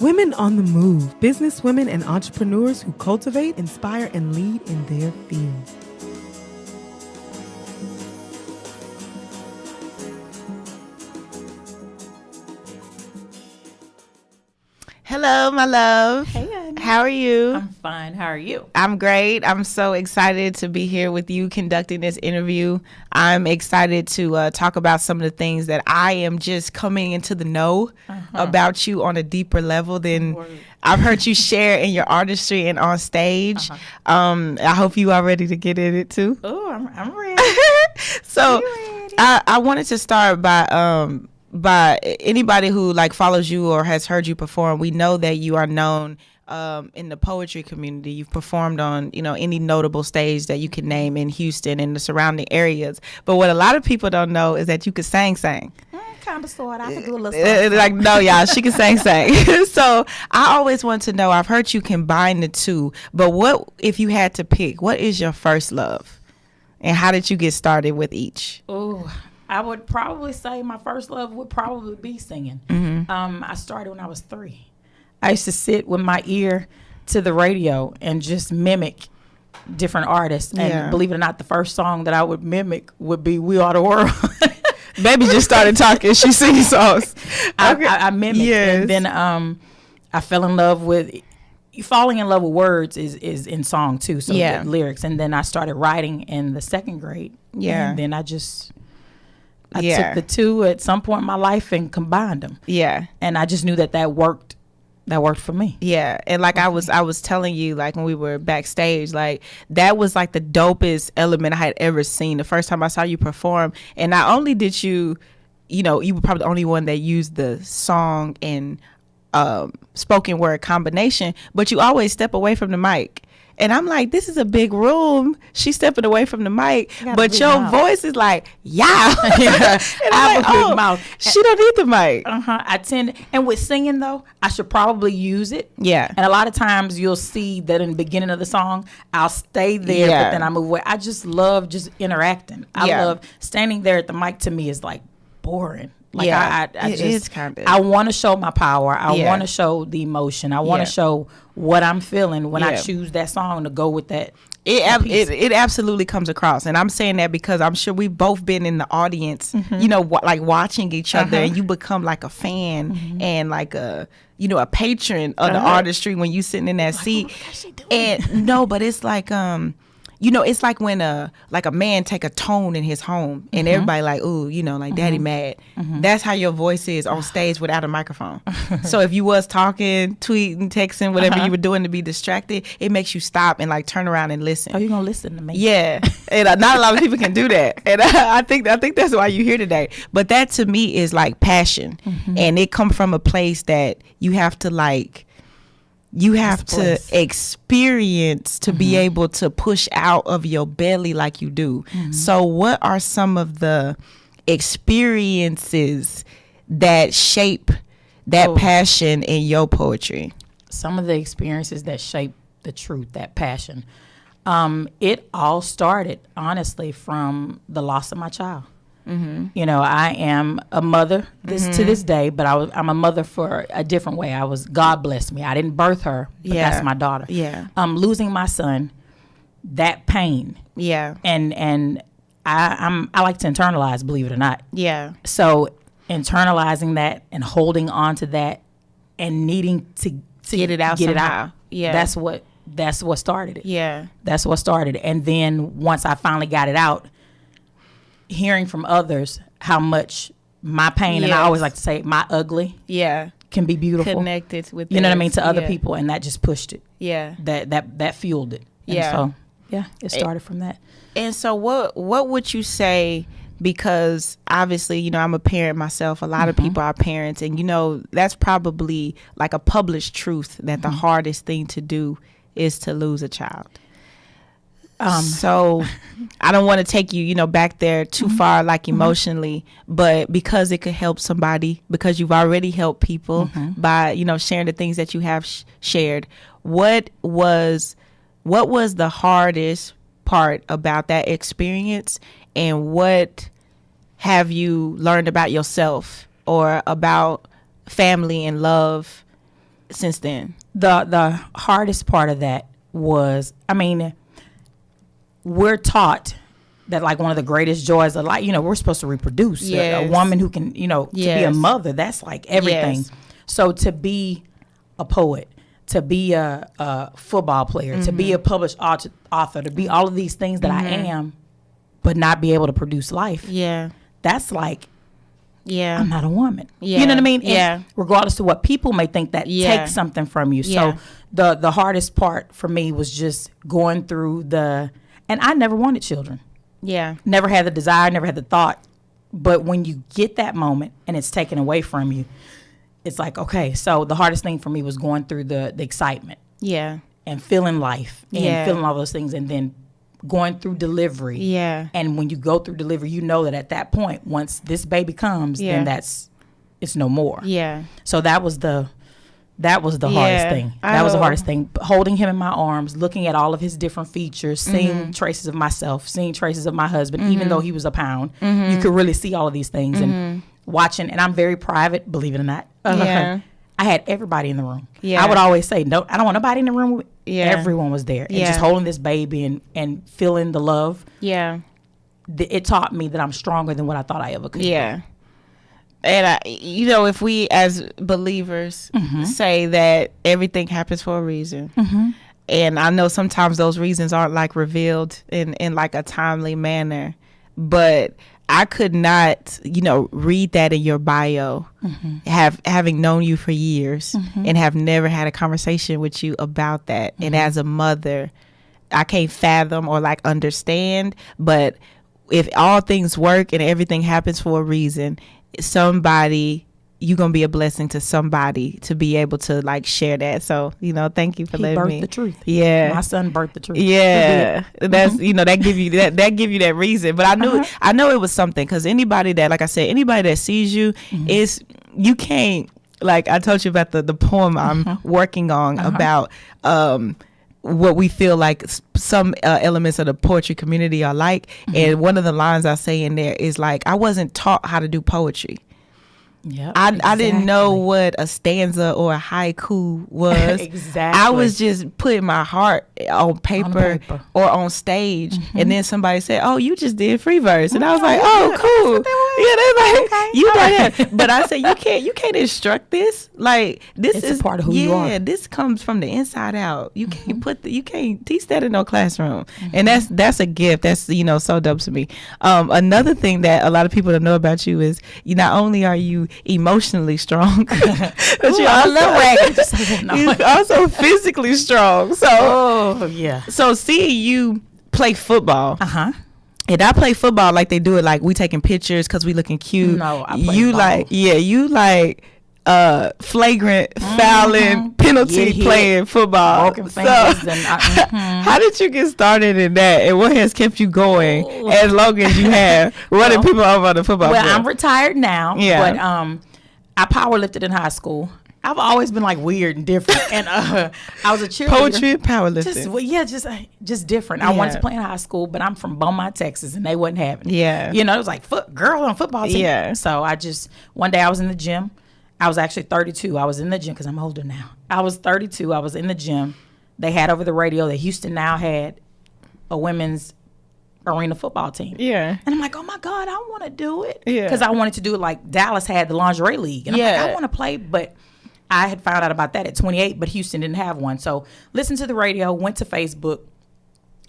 Women on the Move, business women and entrepreneurs who cultivate, inspire, and lead in their field. Hello, my love. Hey, Annie. How are you? I'm fine. How are you? I'm great. I'm so excited to be here with you conducting this interview. I'm excited to talk about some of the things that I am just coming into the know about you on a deeper level than I've heard you share in your artistry and on stage. I hope you are ready to get in it too. Oh, I'm ready. So ready? I wanted to start by anybody who like follows you or has heard you perform. We know that you are known in the poetry community. You've performed on, any notable stage that you can name in Houston and the surrounding areas. But what a lot of people don't know is that you could sing. Kind of, sort of. I could do a little something. Like, no, y'all, she can sing. So I always want to know, I've heard you combine the two, but what, if you had to pick, what is your first love? And how did you get started with each? Oh, I would probably say my first love would probably be singing. I started when I was 3. I used to sit with my ear to the radio and just mimic different artists. And believe it or not, the first song that I would mimic would be We Are the World. Baby just started talking. She sings songs. I mimicked. Yes. And then I fell in love with... Falling in love with words is in song too. So the lyrics. And then I started writing in the 2nd grade. Yeah. And then I took the two at some point in my life and combined them. Yeah. And I just knew that worked. That worked for me. Yeah. And like I was telling you, like when we were backstage, like that was like the dopest element I had ever seen the first time I saw you perform. And not only did you were probably the only one that used the song and spoken word combination, but you always step away from the mic. And I'm like, this is a big room. She's stepping away from the mic, but your voice is like, yeah. I have a big mouth. She don't need the mic. I tend, and with singing though, I should probably use it. Yeah. And a lot of times you'll see that in the beginning of the song, I'll stay there, but then I move away. I just love just interacting. I love standing there at the mic. To me is like boring. Like I want to show my power. I want to show the emotion. I want to show what I'm feeling when I choose that song to go with that. It absolutely comes across, and I'm saying that because I'm sure we've both been in the audience, like watching each other, and you become like a fan and like a patron of the artistry when you sitting in that seat. And no, but it's like it's like when a man take a tone in his home and everybody like, ooh, like daddy mad. That's how your voice is on stage without a microphone. So if you was talking, tweeting, texting, whatever you were doing to be distracted, it makes you stop and like turn around and listen. Oh, you're gonna listen to me? Yeah, and not a lot of people can do that. And I think that's why you're here today. But that to me is like passion, and it come from a place that you have to like. You have to experience to be able to push out of your belly like you do. So what are some of the experiences that shape that passion in your poetry? Some of the experiences that shape the truth, that passion. It all started, honestly, from the loss of my child. I am a mother to this day, but I'm a mother for a different way. God blessed me. I didn't birth her, but that's my daughter. Yeah. Losing my son, that pain. Yeah. And I like to internalize, believe it or not. Yeah. So internalizing that and holding on to that and needing to get it out somehow. Yeah. That's what started it. Yeah. That's what started it. And then once I finally got it out, hearing from others how much my pain, and I always like to say my ugly, can be beautiful, connected with what I mean, to other people, and that just pushed it. Yeah, that fueled it. And so it started from that. And so what would you say? Because obviously, I'm a parent myself. A lot of people are parents, and that's probably like a published truth that the hardest thing to do is to lose a child. So I don't want to take you, back there too far, like emotionally, but because it could help somebody, because you've already helped people by, sharing the things that you have shared. What was the hardest part about that experience, and what have you learned about yourself or about family and love since then? The hardest part of that was, I mean, we're taught that like one of the greatest joys of life, you know, we're supposed to reproduce. Yes. A woman who can, you know, to be a mother, that's like everything. Yes. So to be a poet, to be a football player, to be a published author, to be all of these things that I am, but not be able to produce life. Yeah. That's like, yeah, I'm not a woman. Yeah. You know what I mean? Yeah. And regardless of what people may think, that takes something from you. Yeah. So the hardest part for me was just going through and I never wanted children. Yeah. Never had the desire, never had the thought. But when you get that moment and it's taken away from you, it's like, okay, so the hardest thing for me was going through the excitement. Yeah. And feeling life and feeling all those things, and then going through delivery. Yeah. And when you go through delivery, you know that at that point, once this baby comes, then it's no more. Yeah. So that was the hardest thing. That was the hardest thing. Holding him in my arms, looking at all of his different features, seeing traces of myself, seeing traces of my husband, even though he was a pound. You could really see all of these things and watching. And I'm very private, believe it or not. I had everybody in the room. Yeah. I would always say, no, I don't want nobody in the room. Everyone was there. And just holding this baby and feeling the love. Yeah. It taught me that I'm stronger than what I thought I ever could. Yeah. And you know, if we as believers say that everything happens for a reason, and I know sometimes those reasons aren't like revealed in like a timely manner, but I could not, you know, read that in your bio, having known you for years and have never had a conversation with you about that. And as a mother, I can't fathom or like understand, but if all things work and everything happens for a reason, you're gonna be a blessing to somebody to be able to like share that. So, you know, thank you for letting me. He birthed the truth. Yeah, my son birthed the truth. Yeah, that's you know, that give you that reason. But I know it was something, because anybody that sees you is, you can't, like I told you about the poem I'm working on about what we feel like some elements of the poetry community are like. And one of the lines I say in there is like, I wasn't taught how to do poetry. Yeah, I didn't know what a stanza or a haiku was. Exactly. I was just putting my heart on paper or on stage, and then somebody said, "Oh, you just did free verse," and I was like, "Oh, cool." Yeah, they're like, "Okay, you know that," but I said, "You can't instruct this. Like this is a part of who you are. Yeah, this comes from the inside out. You can't you can't teach that in no classroom, and that's a gift. That's, you know, so dope to me. Another thing that a lot of people don't know about you is not only are you emotionally strong, but you're also physically strong. So so seeing you play football, and I play football like they do it, like we taking pictures because we looking cute. No, I play you ball. Like you like flagrant fouling, penalty playing football. Broken fingers. How did you get started in that, and what has kept you going as long as you have running people over on the football field? I'm retired now, but I powerlifted in high school. I've always been like weird and different, and I was a cheerleader. Poetry and powerlifting. Just different. I wanted to play in high school, but I'm from Beaumont, Texas, and they wasn't having it. Yeah, you know, it was like girl on football team. Yeah. So one day I was in the gym. I was actually 32. I was in the gym because I'm older now. I was 32. I was in the gym. They had over the radio that Houston now had a women's arena football team. Yeah. And I'm like, oh my God, I want to do it. Yeah. Because I wanted to do it like Dallas had the lingerie league. And I'm like, I want to play, but I had found out about that at 28, but Houston didn't have one. So listened to the radio, went to Facebook.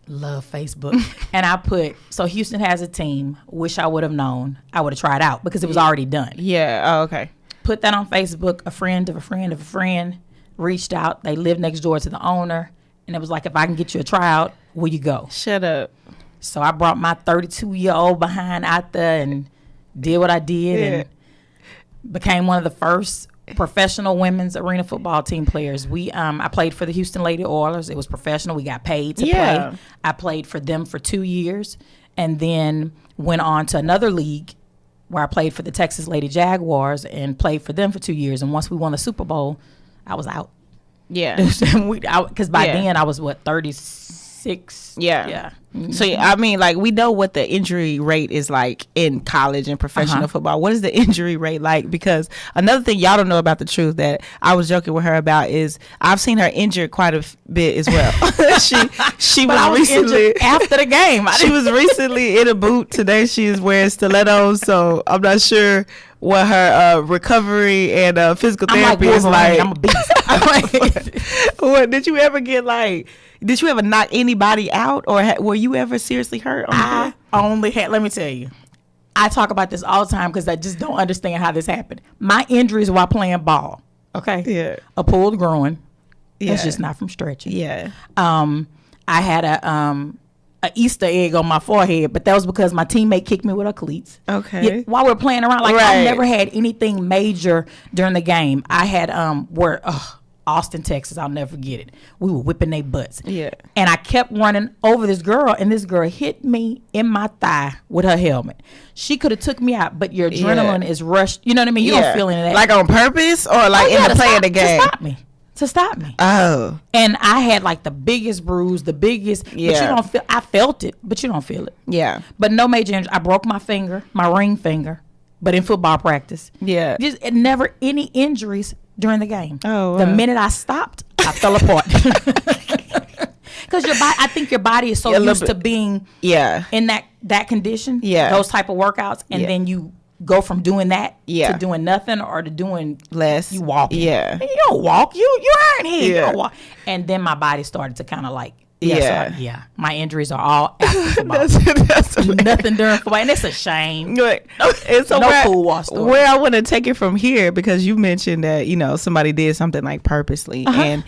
Love Facebook. And I put, so Houston has a team. Wish I would have known. I would have tried out because it was already done. Yeah. Oh, okay. Put that on Facebook. A friend of a friend of a friend reached out. They lived next door to the owner. And it was like, if I can get you a tryout, will you go? Shut up. So I brought my 32-year-old behind out there and did what I did and became one of the first professional women's arena football team players. I played for the Houston Lady Oilers. It was professional. We got paid to play. I played for them for 2 years and then went on to another league where I played for the Texas Lady Jaguars and played for them for 2 years. And once we won the Super Bowl, I was out. Yeah. Because by then I was, 36? 6. Yeah. So I mean, like, we know what the injury rate is like in college and professional football. What is the injury rate like? Because another thing y'all don't know about the truth that I was joking with her about is I've seen her injured quite a bit as well. she was recently after the game. She was recently in a boot. Today she is wearing stilettos, so I'm not sure what her recovery and physical therapy is like. I'm a beast. What did you ever get like? Did you ever knock anybody out, or were you ever seriously hurt? I only had. Let me tell you, I talk about this all the time because I just don't understand how this happened. My injuries while playing ball. Okay. Yeah. A pulled groin. Yeah. It's just not from stretching. Yeah. I had a Easter egg on my forehead, but that was because my teammate kicked me with her cleats. Okay. Yeah, while we were playing around, like I never had anything major during the game. I had Austin, Texas, I'll never forget it. We were whipping their butts. Yeah. And I kept running over this girl, and this girl hit me in my thigh with her helmet. She could have took me out, but your adrenaline is rushed. You know what I mean? You don't feel any of that. Like on purpose or like in the play of the game? To stop me. Oh. And I had like the biggest bruise, but you don't feel, I felt it, but you don't feel it. Yeah. But no major injury. I broke my finger, my ring finger, but in football practice. Yeah. Just never any injuries during the game. Oh, wow. The minute I stopped, I fell apart. Because I think your body is so used to being in that condition, those type of workouts, and then you go from doing that to doing nothing or to doing less. You walk. Yeah. And you don't walk. You aren't here. You don't walk. And then my body started to kind of like, my injuries are all after football. that's nothing during football, and it's a shame. It's so no cool wash story. Where I want to take it from here, because you mentioned that somebody did something like purposely, and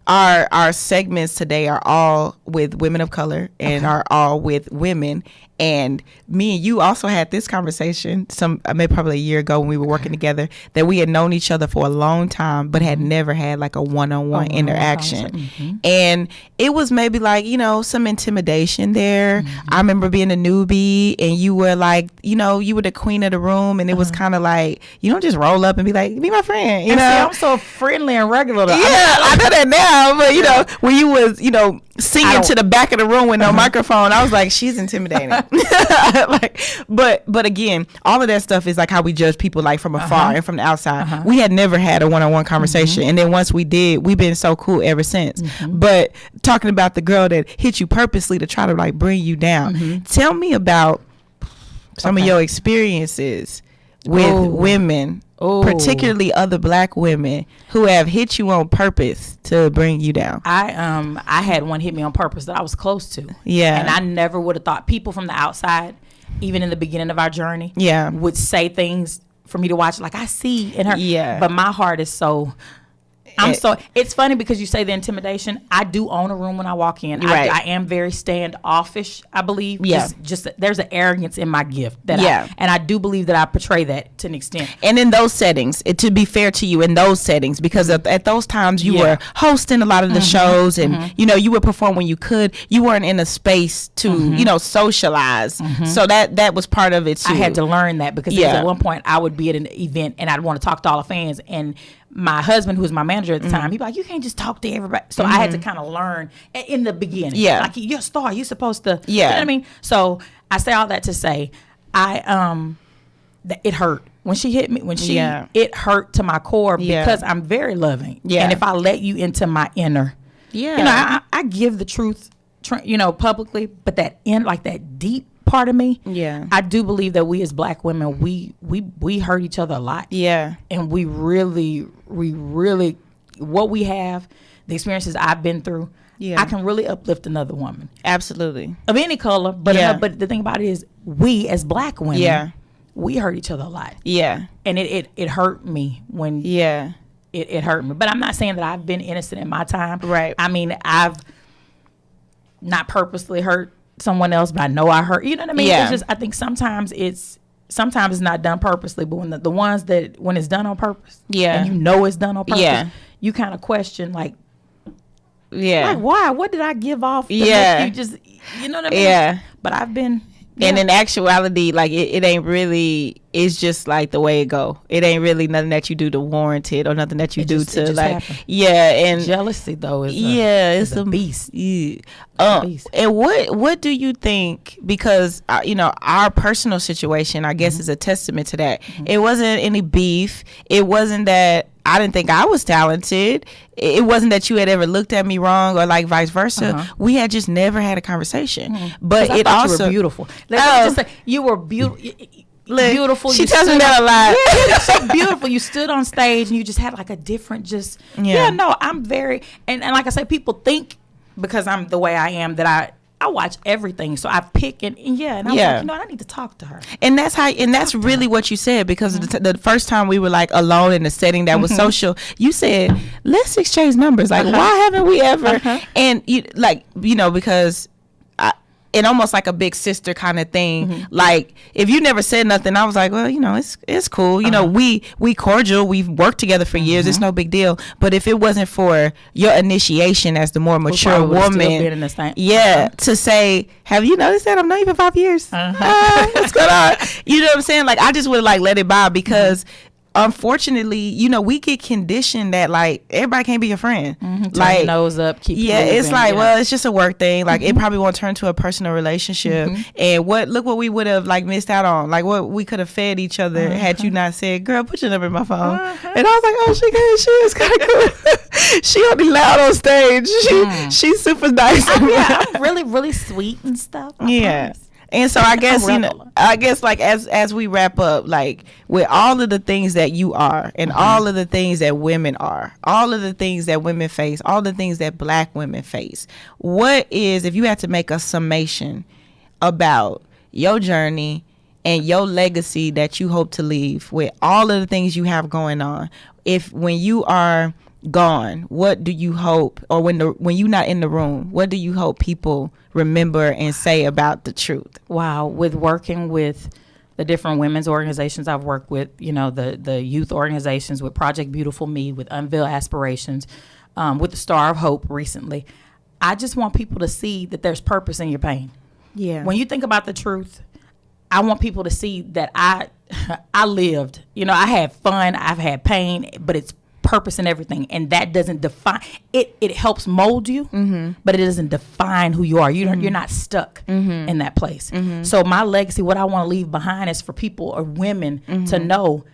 our segments today are all with women of color and are all with women. And me and you also had this conversation maybe probably a year ago when we were working together, that we had known each other for a long time but had never had like a one-on-one interaction. And it was maybe like, some intimidation there. I remember being a newbie and you were like, you were the queen of the room, and it was kind of like, you don't just roll up and be like, be my friend, See, I'm so friendly and regular. I know that now, but when you was, singing to the back of the room with no microphone, I was like, she's intimidating. But again, all of that stuff is like how we judge people, like from afar and from the outside. We had never had a one-on-one conversation, and then once we did, we've been so cool ever since. But talking about the girl that hit you purposely to try to like bring you down, tell me about some of your experiences with women, particularly other black women who have hit you on purpose to bring you down. I had one hit me on purpose that I was close to. Yeah. And I never would have thought people from the outside, even in the beginning of our journey, would say things for me to watch. Like, I see in her. Yeah. But my heart is so... it's funny because you say the intimidation. I do own a room when I walk in. Right. I am very standoffish, I believe. Yeah. Just there's an arrogance in my gift that and I do believe that I portray that to an extent. And in those settings, to be fair to you, in those settings, because at those times you were hosting a lot of the shows, and you would perform when you could. You weren't in a space to socialize. So that was part of it too. I had to learn that because at one point I would be at an event and I'd want to talk to all the fans, and my husband, who was my manager at the time, he'd be like, you can't just talk to everybody. So I had to kind of learn in the beginning. Yeah. Like, you're a star. You're supposed to. Yeah. You know what I mean? So I say all that to say, it hurt. When she hit me, it hurt to my core because I'm very loving. Yeah. And if I let you into my inner, I give the truth, publicly, but that that deep part of me, I do believe that we as black women, we hurt each other a lot. Yeah. And we really what we have, the experiences I've been through, I can really uplift another woman. Absolutely. Of any color, but but the thing about it is, we as black women, we hurt each other a lot. Yeah. And it hurt me when it hurt me. But I'm not saying that I've been innocent in my time. Right. I mean, I've not purposely hurt someone else, but I know I hurt. You know what I mean? Yeah. It's just, I think sometimes it's not done purposely, but when the ones that when it's done on purpose, and it's done on purpose, you kind of question like why? What did I give off? You just, you know what I mean? Yeah. But I've been And in actuality, like it ain't really. It's just like the way it go. It ain't really nothing that you do to warrant it or nothing that you do to like. Happen. Yeah, and jealousy though is it's a beast. Yeah. And what do you think? Because our personal situation, I guess, is a testament to that. It wasn't any beef. It wasn't that I didn't think I was talented. It wasn't that you had ever looked at me wrong or like vice versa. We had just never had a conversation. But it also you were beautiful. Let's just say you were beautiful. Beautiful. She tells me that a lot. Yeah, you're so beautiful. You stood on stage and you just had like a different I'm very and like I say, people think because I'm the way I am that I watch everything, so I pick and I'm like, I need to talk to her. And that's really what you said, because the first time we were like alone in a setting that was social, you said, let's exchange numbers. Like, why haven't we ever? And because and almost like a big sister kind of thing. Like, if you never said nothing, I was like, well, it's cool. We cordial. We've worked together for years. It's no big deal. But if it wasn't for your initiation as the more mature woman, to say, have you noticed that I've known you for 5 years? What's going on? You know what I'm saying? Like, I just would like let it by, because unfortunately, we get conditioned that like everybody can't be your friend. Like, your nose up, keep it's like, well, it's just a work thing. Like, it probably won't turn to a personal relationship. And look what we would have like missed out on. Like, what we could have fed each other had you not said, "Girl, put your number in my phone." And I was like, "Oh, she is kind of cool." She only loud on stage. She's super nice. I'm really, really sweet and stuff. I promise. And so I guess like as we wrap up, like with all of the things that you are and all of the things that women are, all of the things that women face, all the things that Black women face, what is, if you had to make a summation about your journey and your legacy that you hope to leave with all of the things you have going on, when you are gone, what do you hope, or when you're not in the room, what do you hope people remember and say about the truth? Wow, with working with the different women's organizations I've worked with, the youth organizations, with Project Beautiful Me, with Unveiled Aspirations, with the Star of Hope recently, I just want people to see that there's purpose in your pain. Yeah. When you think about the truth, I want people to see that I lived. I had fun, I've had pain, but it's purpose in everything, and that doesn't define it. It helps mold you, but it doesn't define who you are. You're not stuck in that place. So my legacy, what I want to leave behind, is for people or women to know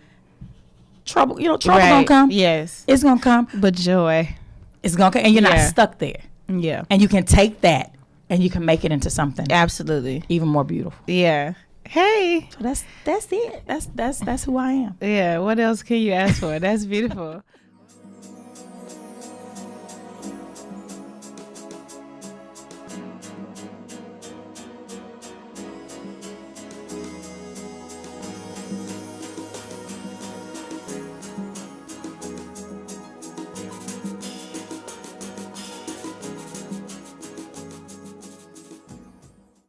trouble. Trouble gonna come. Yes, it's gonna come, but joy is gonna come, and you're not stuck there. Yeah, and you can take that and you can make it into something absolutely even more beautiful. Yeah. Hey, so that's it. That's who I am. Yeah. What else can you ask for? That's beautiful.